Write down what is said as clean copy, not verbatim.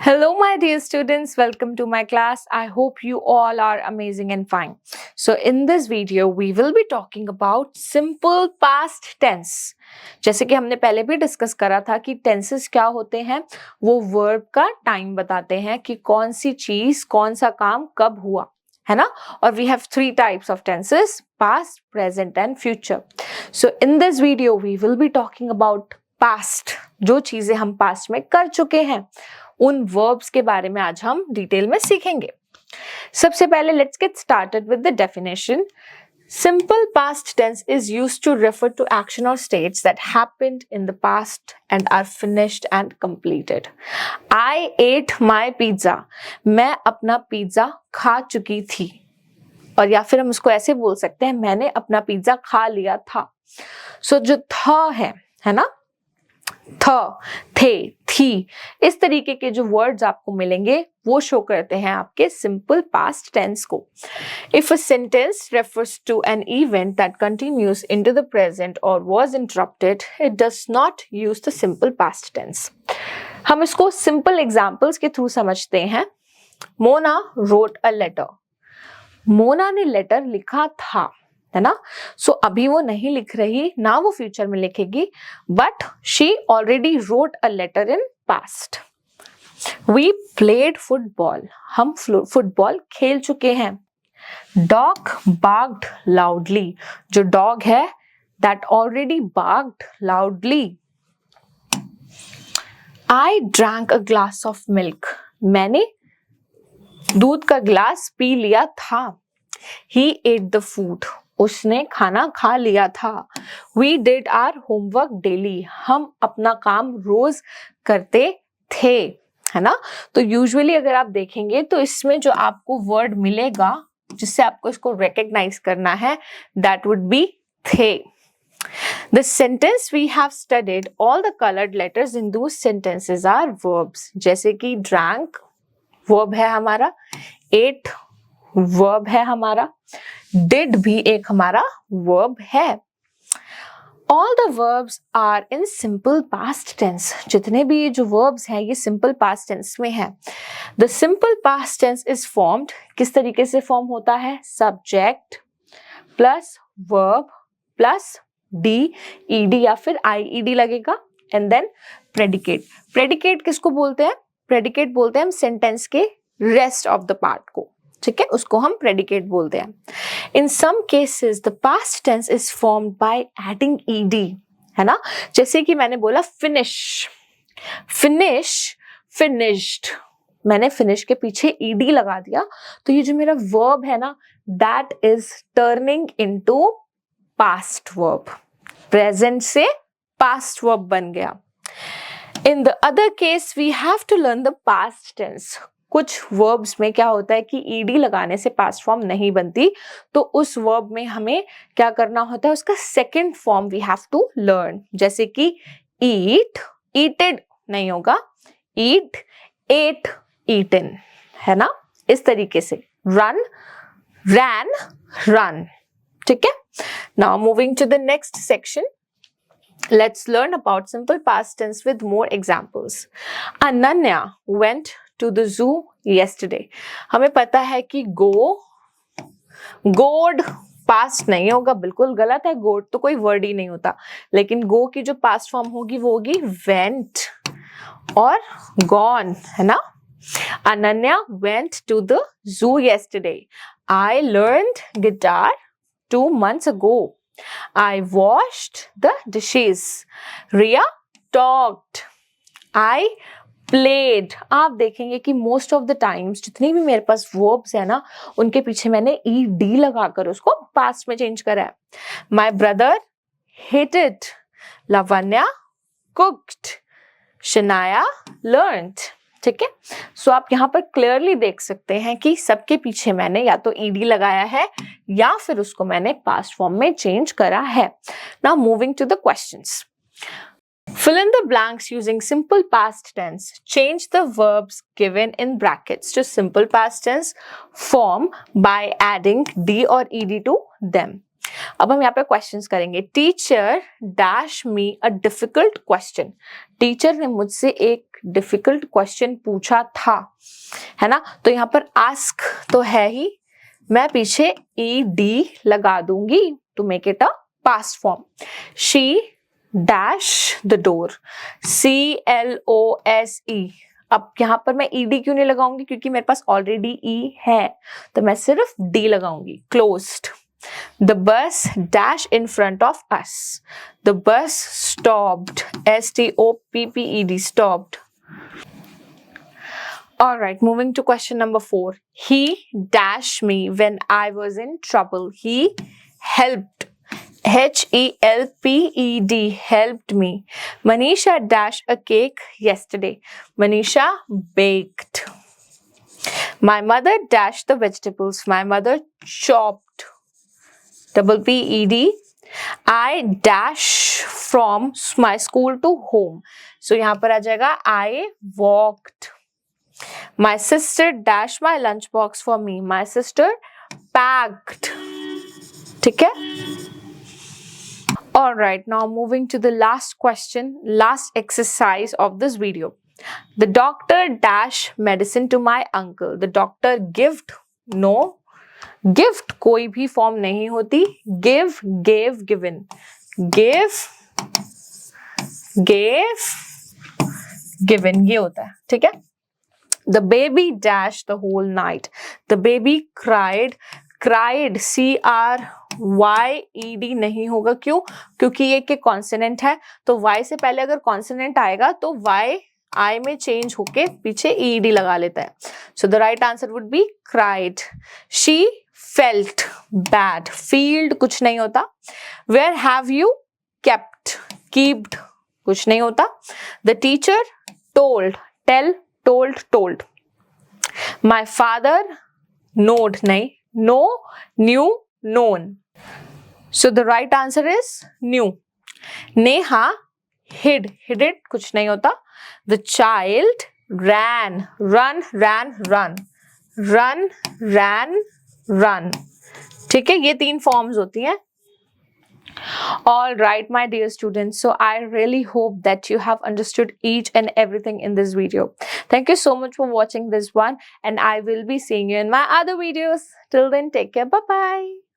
Hello, my dear students. Welcome to my class. I hope you all are amazing and fine. So, in this video, we will be talking about simple past tense. जैसे कि हमने पहले भी discuss करा था कि tenses क्या होते हैं, वो वर्ब का टाइम बताते हैं कि कौन सी चीज, कौन सा काम कब हुआ, है ना? और we have three types of tenses: past, present and future. So, in this video, we will be talking about past, जो चीजें हम पास्ट में कर चुके हैं, उन वर्ब्स के बारे में आज हम डिटेल में सीखेंगे। सबसे पहले let's get started with the definition. Simple past tense is used to refer to action or states that happened in the past and are finished and completed. I ate my pizza. मैं अपना pizza खा चुकी थी। और या फिर हम उसको ऐसे बोल सकते हैं, मैंने अपना पिज्जा खा लिया था। सो जो था है ना, थ, थे, थी, इस तरीके के जो वर्ड्स आपको मिलेंगे वो शो करते हैं आपके सिंपल पास्ट टेंस को। If a sentence refers to an event that continues into the present और was interrupted, it does not use the simple past tense. हम इसको सिंपल एग्जांपल्स के थ्रू समझते हैं। Mona wrote a letter. Mona ने letter लिखा था, है ना? सो अभी वो नहीं लिख रही, ना वो फ्यूचर में लिखेगी, but she already wrote a letter in past. We played football. हम फुटबॉल खेल चुके हैं। Dog barked loudly. जो डॉग है that already barked loudly. I drank a glass of milk. मैंने दूध का ग्लास पी लिया था। He ate the food. उसने खाना खा लिया था। We did our homework daily. हम अपना काम रोज करते थे, है ना? तो यूजुअली अगर आप देखेंगे तो इसमें जो आपको वर्ड मिलेगा जिससे आपको इसको रिकॉग्नाइज करना है, दैट वुड बी थे। The sentence we have studied, all the colored letters in those sentences are verbs. जैसे कि drank verb है हमारा, ate वर्ब है हमारा, डिड भी एक हमारा वर्ब है। All the verbs are in simple past tense. जितने भी ये जो वर्ब्स हैं ये सिंपल पास्ट टेंस में है। The simple past tense is formed, किस तरीके से फॉर्म होता है? Subject plus verb plus D, ED या फिर आईईडी लगेगा, एंड देन प्रेडिकेट। प्रेडिकेट किसको बोलते हैं? प्रेडिकेट बोलते हैं हम सेंटेंस के रेस्ट ऑफ द पार्ट को, ठीक है? उसको हम प्रेडिकेट बोलते हैं। In some cases the past tense is formed by adding ED, है ना? जैसे कि मैंने बोला फिनिश, फिनिश, फिनिश्ड। मैंने फिनिश के पीछे ईडी लगा दिया, तो ये जो मेरा वर्ब है ना, that is turning into past verb. Present से पास्ट वर्ब बन गया। In the other case we have to learn the past tense. कुछ वर्ब्स में क्या होता है कि ईडी लगाने से पास्ट फॉर्म नहीं बनती, तो उस वर्ब में हमें क्या करना होता है? उसका second form we have to learn. जैसे कि ईट, ईटेड नहीं होगा, ईट, एट, ईटन, है ना? इस तरीके से रन, रैन, रन, ठीक है? Now moving to the next section, let's learn about simple past tense with more examples. Ananya went to the zoo yesterday. हमें पता है कि गोड पास्ट नहीं होगा, बिल्कुल गलत है। गोड तो कोई वर्ड ही नहीं होता, लेकिन गो की जो पास्ट फॉर्म होगी वो होगी went और gone, है ना? Ananya went to the zoo yesterday. I learned guitar 2 months ago. I washed the dishes. Riya talked. I played. आप देखेंगे कि most of the times जितनी भी मेरे पास verbs है ना, उनके पीछे मैंने ed लगाकर उसको past में change करा है। My brother hated. Lavanya cooked. Shania learned. ठीक है? सो आप यहाँ पर क्लियरली देख सकते हैं कि सबके पीछे मैंने या तो ईडी लगाया है या फिर उसको मैंने पास्ट फॉर्म में चेंज करा है। Now moving to the questions. Fill in the blanks using simple past tense. Change the verbs given in brackets to simple past tense form by adding d or ed to them. अब हम यहाँ पे questions करेंगे। Teacher dash me a difficult question. Teacher ने मुझसे एक difficult question पूछा था, है ना। तो यहाँ पर आस्क तो है ही, मैं पीछे ed लगा दूंगी to make it a past form. She dash the door, CLOSE. अब यहाँ पर मैं ed क्यों नहीं लगाऊंगी, क्योंकि मेरे पास ऑलरेडी e है, तो मैं सिर्फ d लगाऊंगी. Closed. The bus dash in front of us. The bus stopped. STOPPED, stopped. All right, moving to question number 4. He dashed me when I was in trouble. He helped. HELPED, helped me. Manisha dashed a cake yesterday. Manisha baked. My mother dashed the vegetables. My mother chopped. PPED. I dash from my school to home. So यहाँ पर आ जाएगा I walked. My sister dashed my lunchbox for me. My sister packed. ठीक है? All right, now moving to the last question, last exercise of this video. The doctor dashed medicine to my uncle. The doctor gave, no, gift कोई भी form नहीं होती. Give, gave, given. Give, gave, given, ये होता है. ठीक है. The baby dash the whole night. The baby cried. Cried CRYED नहीं होगा. क्यों? क्योंकि ये के कॉन्सोनेंट है, तो Y से पहले अगर कॉन्सोनेंट आएगा तो Y I में चेंज होके पीछे ED लगा लेता है. So the right answer would be cried. She felt bad. Field कुछ नहीं होता. Where have you kept? Kept कुछ नहीं होता. The teacher told. Tell, told, told. My father knowed नहीं. Know, knew, known. So the right answer is knew. Neha hid. Hid it कुछ नहीं होता. The child ran. Run, ran, run. Run, ran, run. ठीक है, ये 3 forms होती हैं. All right, my dear students, so I really hope that you have understood each and everything in this video. Thank you so much for watching this one, and I will be seeing you in my other videos. Till then, take care. Bye bye.